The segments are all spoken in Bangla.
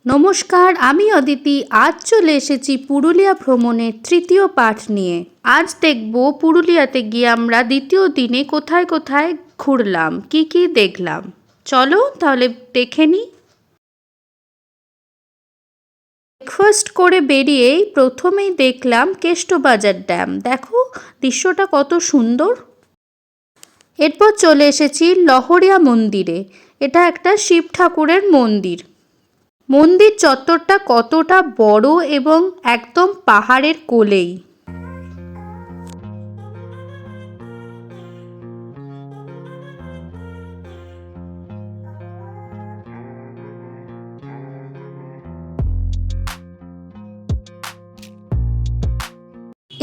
নমস্কার, আমি অদিতি। আজ চলে এসেছি পুরুলিয়া ভ্রমণের তৃতীয় পাঠ নিয়ে। আজ দেখব পুরুলিয়াতে গিয়ে আমরা দ্বিতীয় দিনে কোথায় কোথায় ঘুরলাম, কি কি দেখলাম। চলো তাহলে দেখে নিই। ব্রেকফাস্ট করে বেরিয়েই প্রথমেই দেখলাম কেষ্টবাজার ড্যাম। দেখো দৃশ্যটা কত সুন্দর। এরপর চলে এসেছি লহরিয়া মন্দিরে। এটা একটা শিব ঠাকুরের মন্দির। মন্দির চত্বরটা কতটা বড় এবং একদম পাহাড়ের কোলেই।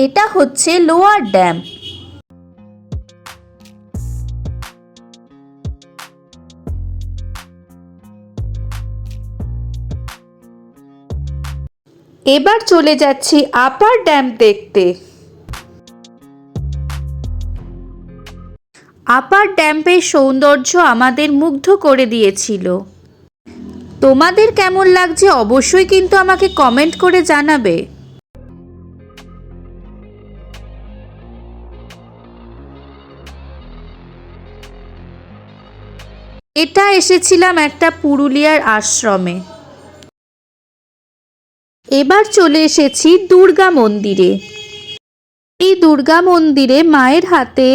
এটা হচ্ছে লোয়ার ড্যাম। এবার চলে যাচ্ছি আপার ড্যাম দেখতে। আপার ড্যামের সৌন্দর্য আমাদের মুগ্ধ করে দিয়েছিল। তোমাদের কেমন লাগছে অবশ্যই কিন্তু আমাকে কমেন্ট করে জানাবে। এটা এসেছিলাম একটা পুরুলিয়ার আশ্রমে। এবার চলে এসেছি দুর্গা মন্দিরে। এই দুর্গা মন্দিরে মায়ের হাতে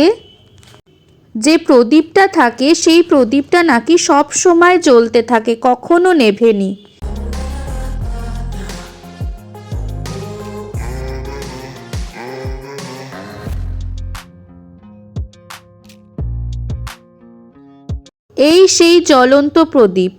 যে প্রদীপটা থাকে সেই প্রদীপটা নাকি সব সময় জ্বলতে থাকে, কখনো নেভেনি। এই সেই জ্বলন্ত প্রদীপ।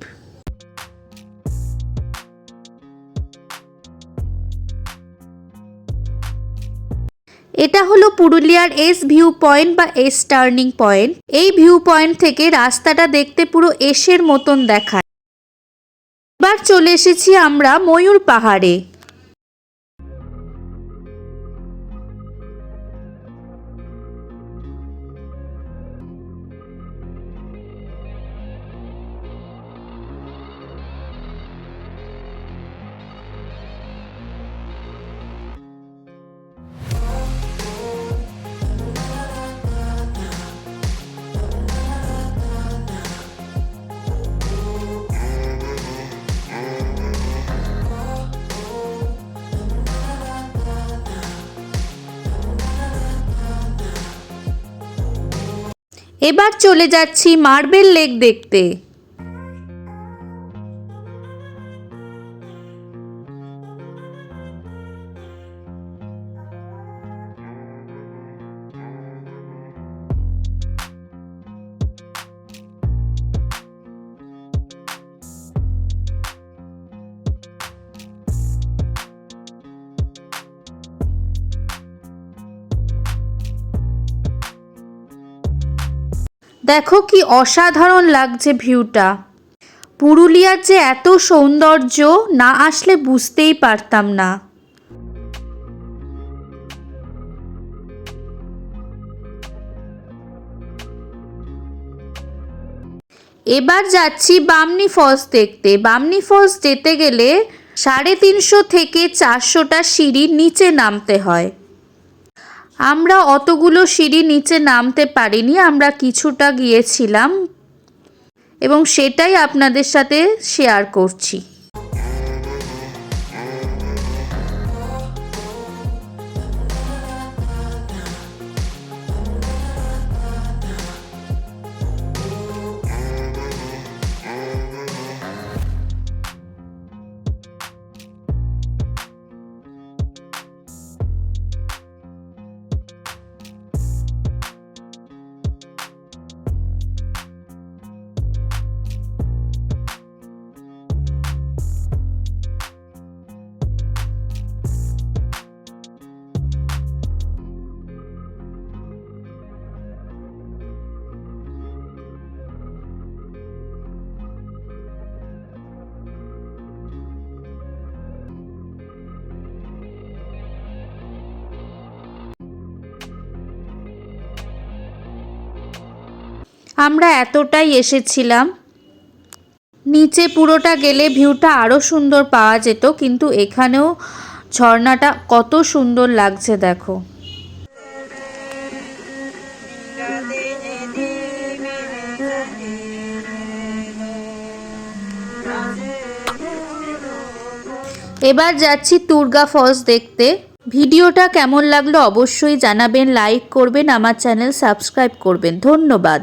এটা হলো পুরুলিয়ার এস ভিউ পয়েন্ট বা এস টার্নিং পয়েন্ট। এই ভিউ পয়েন্ট থেকে রাস্তাটা দেখতে পুরো এসের মতন দেখায়। এবার চলে এসেছি আমরা ময়ূর পাহাড়ে। এবার চলে যাচ্ছি মার্বেল লেক দেখতে। দেখো কি অসাধারণ লাগছে ভিউটা। পুরুলিয়ার যে এত সৌন্দর্য না আসলে বুঝতেই পারতাম না। এবার যাচ্ছি বামনি ফলস দেখতে। বামনি ফলস যেতে গেলে 350 থেকে 400টা সিঁড়ি নিচে নামতে হয়। আমরা অতগুলো সিঁড়ি নিচে নামতে পারিনি, আমরা কিছুটা গিয়েছিলাম এবং সেটাই আপনাদের সাথে শেয়ার করছি। আমরা এতটাই এসেছিলাম। নিচে পুরোটা গেলে ভিউটা আরও সুন্দর পাওয়া যেত, কিন্তু এখানেও ঝর্ণাটা কত সুন্দর লাগছে দেখো। এবার যাচ্ছি তুর্গা ফলস দেখতে। ভিডিওটা কেমন লাগলো অবশ্যই জানাবেন, লাইক করবেন, আমার চ্যানেল সাবস্ক্রাইব করবেন। ধন্যবাদ।